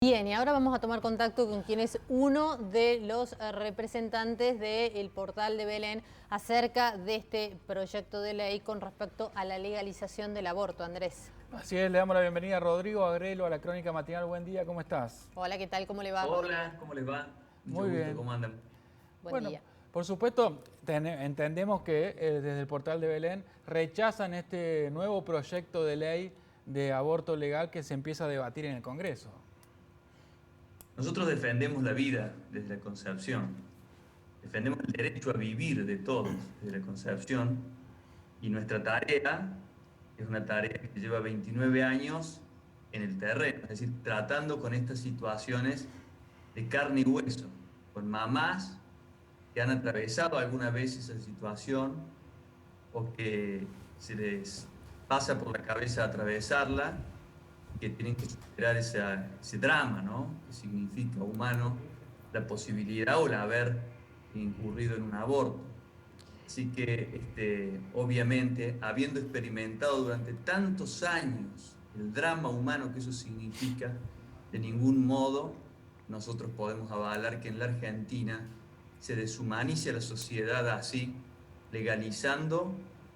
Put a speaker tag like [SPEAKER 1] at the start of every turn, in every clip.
[SPEAKER 1] Bien, y ahora vamos a tomar contacto con quien es uno de los representantes del Portal de Belén acerca de este proyecto de ley con respecto a la legalización del aborto. Andrés.
[SPEAKER 2] Así es, le damos la bienvenida a Rodrigo Agrelo a la Crónica Matinal. Buen día, ¿cómo estás?
[SPEAKER 1] Hola, ¿qué tal? ¿Cómo le va, Rodrigo?
[SPEAKER 3] Hola, ¿cómo les va? Mucho
[SPEAKER 2] Muy
[SPEAKER 3] gusto,
[SPEAKER 2] bien.
[SPEAKER 3] ¿cómo andan?
[SPEAKER 1] Buen
[SPEAKER 2] Bueno,
[SPEAKER 1] día.
[SPEAKER 2] por supuesto, entendemos que desde el Portal de Belén rechazan este nuevo proyecto de ley de aborto legal que se empieza a debatir en el Congreso.
[SPEAKER 3] Nosotros defendemos la vida desde la concepción, defendemos el derecho a vivir de todos desde la concepción y nuestra tarea es una tarea que lleva 29 años en el terreno, es decir, tratando con estas situaciones de carne y hueso, con mamás que han atravesado alguna vez esa situación o que se les pasa por la cabeza atravesarla, que tienen que superar ese drama, ¿no? Que significa humano la posibilidad o el haber incurrido en un aborto. Así que, obviamente, habiendo experimentado durante tantos años el drama humano que eso significa, de ningún modo nosotros podemos avalar que en la Argentina se deshumanice a la sociedad así, legalizando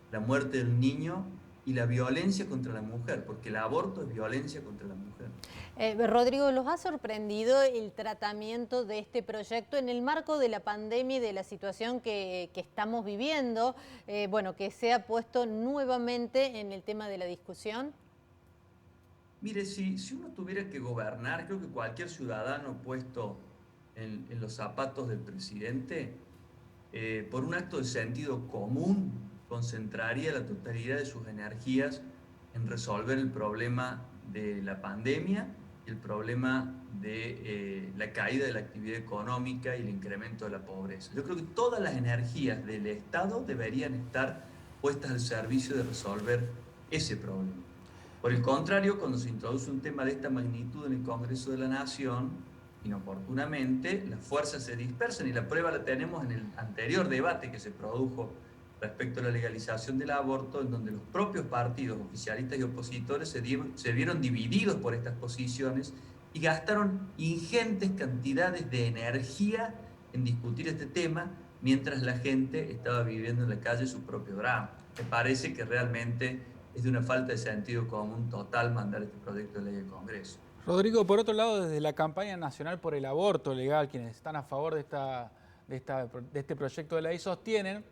[SPEAKER 3] la muerte del niño y la violencia contra la mujer, porque el aborto es violencia contra la mujer.
[SPEAKER 1] Rodrigo, ¿los ha sorprendido el tratamiento de este proyecto en el marco de la pandemia y de la situación que estamos viviendo? Bueno, que se ha puesto nuevamente en el tema de la discusión.
[SPEAKER 3] Mire, si uno tuviera que gobernar, creo que cualquier ciudadano puesto en los zapatos del presidente, por un acto de sentido común, concentraría la totalidad de sus energías en resolver el problema de la pandemia y el problema de la caída de la actividad económica y el incremento de la pobreza. Yo creo que todas las energías del Estado deberían estar puestas al servicio de resolver ese problema. Por el contrario, cuando se introduce un tema de esta magnitud en el Congreso de la Nación, inoportunamente las fuerzas se dispersan y la prueba la tenemos en el anterior debate que se produjo respecto a la legalización del aborto, en donde los propios partidos oficialistas y opositores se vieron divididos por estas posiciones y gastaron ingentes cantidades de energía en discutir este tema mientras la gente estaba viviendo en la calle su propio drama. Me parece que realmente es de una falta de sentido común total mandar este proyecto de ley al Congreso.
[SPEAKER 2] Rodrigo, por otro lado, desde la campaña nacional por el aborto legal, quienes están a favor de este proyecto de ley, sostienen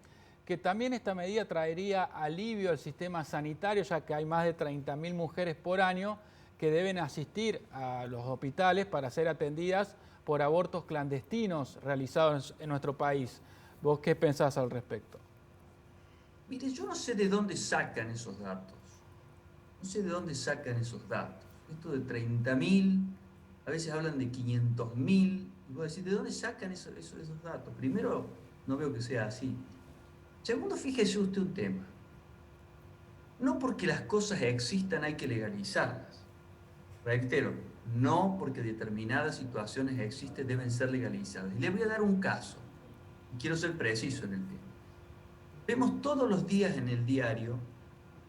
[SPEAKER 2] que también esta medida traería alivio al sistema sanitario, ya que hay más de 30.000 mujeres por año que deben asistir a los hospitales para ser atendidas por abortos clandestinos realizados en nuestro país. ¿Vos qué pensás al respecto?
[SPEAKER 3] Mire, yo no sé de dónde sacan esos datos. No sé de dónde sacan esos datos. Esto de 30.000, a veces hablan de 500.000. Y vos decís, ¿de dónde sacan esos datos? Primero, no veo que sea así. Segundo, fíjese usted un tema. No porque las cosas existan hay que legalizarlas. Reitero, no porque determinadas situaciones existen deben ser legalizadas. Y le voy a dar un caso, y quiero ser preciso en el tema. Vemos todos los días en el diario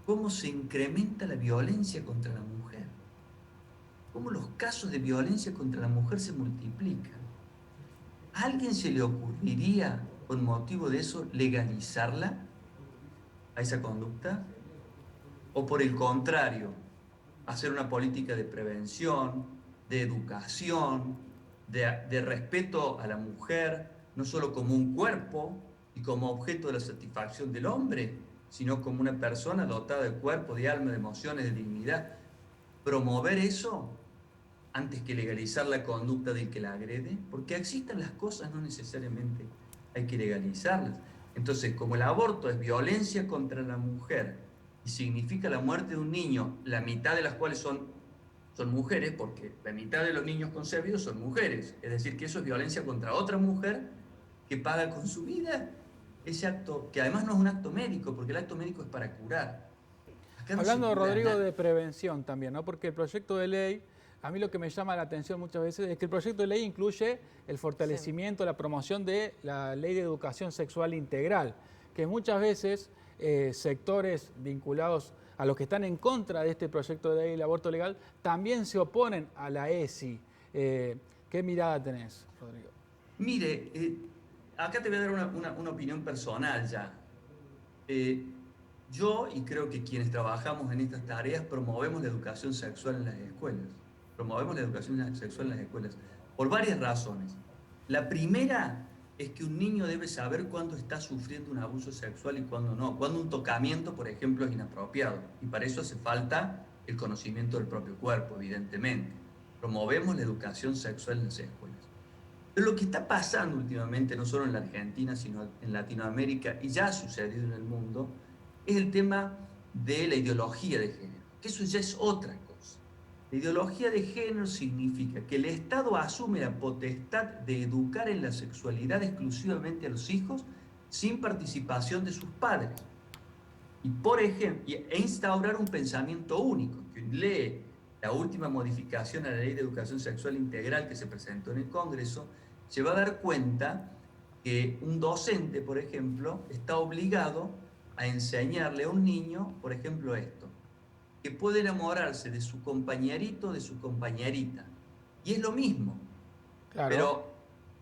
[SPEAKER 3] cómo se incrementa la violencia contra la mujer, cómo los casos de violencia contra la mujer se multiplican. ¿A alguien se le ocurriría, con motivo de eso, legalizarla a esa conducta? ¿O por el contrario, hacer una política de prevención, de educación, de respeto a la mujer, no solo como un cuerpo y como objeto de la satisfacción del hombre, sino como una persona dotada de cuerpo, de alma, de emociones, de dignidad? Promover eso antes que legalizar la conducta del que la agrede, porque existan las cosas no necesariamente hay que legalizarlas. Entonces, como el aborto es violencia contra la mujer y significa la muerte de un niño, la mitad de las cuales son mujeres, porque la mitad de los niños concebidos son mujeres, es decir, que eso es violencia contra otra mujer que paga con su vida ese acto, que además no es un acto médico, porque el acto médico es para curar. Acá no se
[SPEAKER 2] Hablando,
[SPEAKER 3] cura a
[SPEAKER 2] Rodrigo,
[SPEAKER 3] nadie.
[SPEAKER 2] de prevención también, ¿no? Porque el proyecto de ley, a mí lo que me llama la atención muchas veces es que el proyecto de ley incluye el
[SPEAKER 1] Sí.
[SPEAKER 2] fortalecimiento, la promoción de la ley de educación sexual integral, que muchas veces sectores vinculados a los que están en contra de este proyecto de ley del aborto legal también se oponen a la ESI. ¿Qué mirada tenés, Rodrigo?
[SPEAKER 3] Mire, acá te voy a dar una opinión personal ya. Yo, y creo que quienes trabajamos en estas tareas, promovemos la educación sexual en las escuelas. Promovemos la educación sexual en las escuelas por varias razones. La primera es que un niño debe saber cuándo está sufriendo un abuso sexual y cuándo no. Cuándo un tocamiento, por ejemplo, es inapropiado. Y para eso hace falta el conocimiento del propio cuerpo, evidentemente. Promovemos la educación sexual en las escuelas. Pero lo que está pasando últimamente, no solo en la Argentina, sino en Latinoamérica, y ya ha sucedido en el mundo, es el tema de la ideología de género, que eso ya es otra cosa. La ideología de género significa que el Estado asume la potestad de educar en la sexualidad exclusivamente a los hijos sin participación de sus padres. Y por ejemplo, e instaurar un pensamiento único. Quien lee la última modificación a la Ley de Educación Sexual Integral que se presentó en el Congreso, se va a dar cuenta que un docente, por ejemplo, está obligado a enseñarle a un niño, por ejemplo, esto, que puede enamorarse de su compañerito, de su compañerita. Y es lo mismo.
[SPEAKER 2] Claro.
[SPEAKER 3] Pero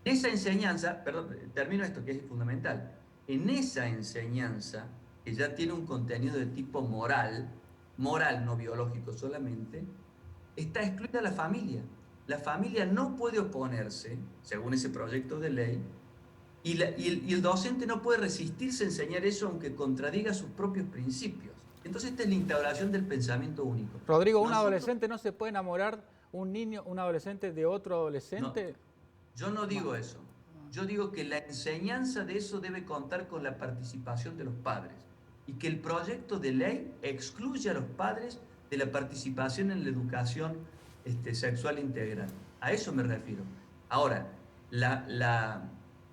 [SPEAKER 3] esa enseñanza, perdón, termino esto que es fundamental, en esa enseñanza, que ya tiene un contenido de tipo moral, no biológico solamente, está excluida la familia. La familia no puede oponerse, según ese proyecto de ley, y el docente no puede resistirse a enseñar eso aunque contradiga sus propios principios. Entonces esta es la instauración del pensamiento único.
[SPEAKER 2] Rodrigo, ¿un adolescente no se puede enamorar, un adolescente de otro adolescente?
[SPEAKER 3] No, yo no digo eso. Yo digo que la enseñanza de eso debe contar con la participación de los padres y que el proyecto de ley excluye a los padres de la participación en la educación sexual integral. A eso me refiero. Ahora,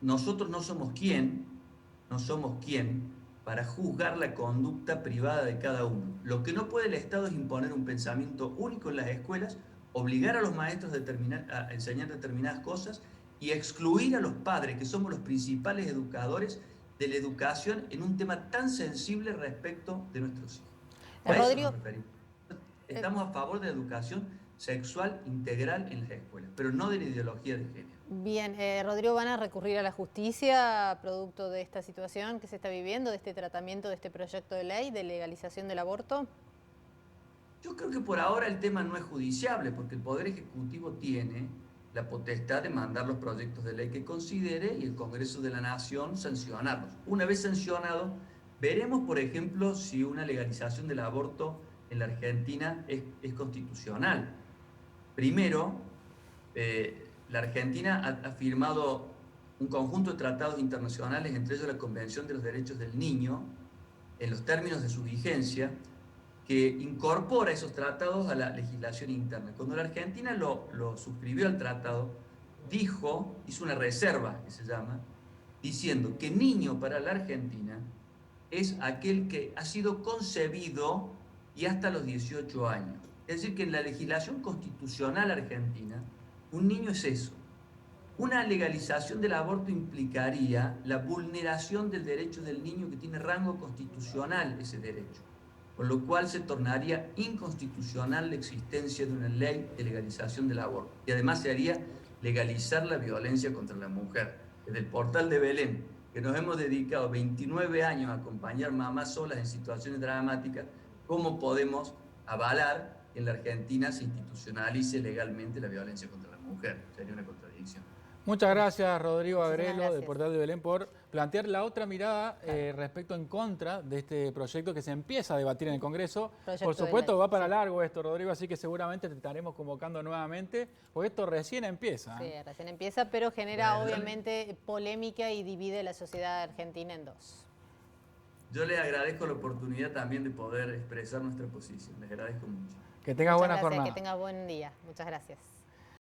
[SPEAKER 3] nosotros no somos quién para juzgar la conducta privada de cada uno. Lo que no puede el Estado es imponer un pensamiento único en las escuelas, obligar a los maestros a enseñar determinadas cosas y excluir a los padres, que somos los principales educadores, de la educación en un tema tan sensible respecto de nuestros hijos. A eso nos referimos. Estamos a favor de la educación sexual integral en las escuelas, pero no de la ideología de género.
[SPEAKER 1] Bien, Rodrigo, ¿van a recurrir a la justicia producto de esta situación que se está viviendo, de este tratamiento, de este proyecto de ley de legalización del aborto?
[SPEAKER 3] Yo creo que por ahora el tema no es judiciable, porque el Poder Ejecutivo tiene la potestad de mandar los proyectos de ley que considere y el Congreso de la Nación sancionarlos. Una vez sancionado, veremos, por ejemplo, si una legalización del aborto en la Argentina es constitucional. Primero, la Argentina ha firmado un conjunto de tratados internacionales, entre ellos la Convención de los Derechos del Niño, en los términos de su vigencia, que incorpora esos tratados a la legislación interna. Cuando la Argentina lo suscribió al tratado, hizo una reserva, que se llama, diciendo que niño para la Argentina es aquel que ha sido concebido y hasta los 18 años. Es decir, que en la legislación constitucional argentina, un niño es eso. Una legalización del aborto implicaría la vulneración del derecho del niño, que tiene rango constitucional ese derecho, con lo cual se tornaría inconstitucional la existencia de una ley de legalización del aborto. Y además se haría legalizar la violencia contra la mujer. Desde el portal de Belén, que nos hemos dedicado 29 años a acompañar mamás solas en situaciones dramáticas, ¿cómo podemos avalar que en la Argentina se institucionalice legalmente la violencia contra la mujer? Sería una contradicción.
[SPEAKER 2] Muchas gracias, Rodrigo Agrelo, del Portal de Belén, por plantear la otra mirada respecto en contra de este proyecto que se empieza a debatir en el Congreso. Por supuesto, va para largo esto, Rodrigo, así que seguramente te estaremos convocando nuevamente, porque esto recién empieza.
[SPEAKER 1] Sí, recién empieza, pero genera obviamente polémica y divide la sociedad argentina en dos.
[SPEAKER 3] Yo les agradezco la oportunidad también de poder expresar nuestra posición. Les agradezco mucho.
[SPEAKER 2] Que tengas buena jornada.
[SPEAKER 1] Que tengas buen día. Muchas gracias.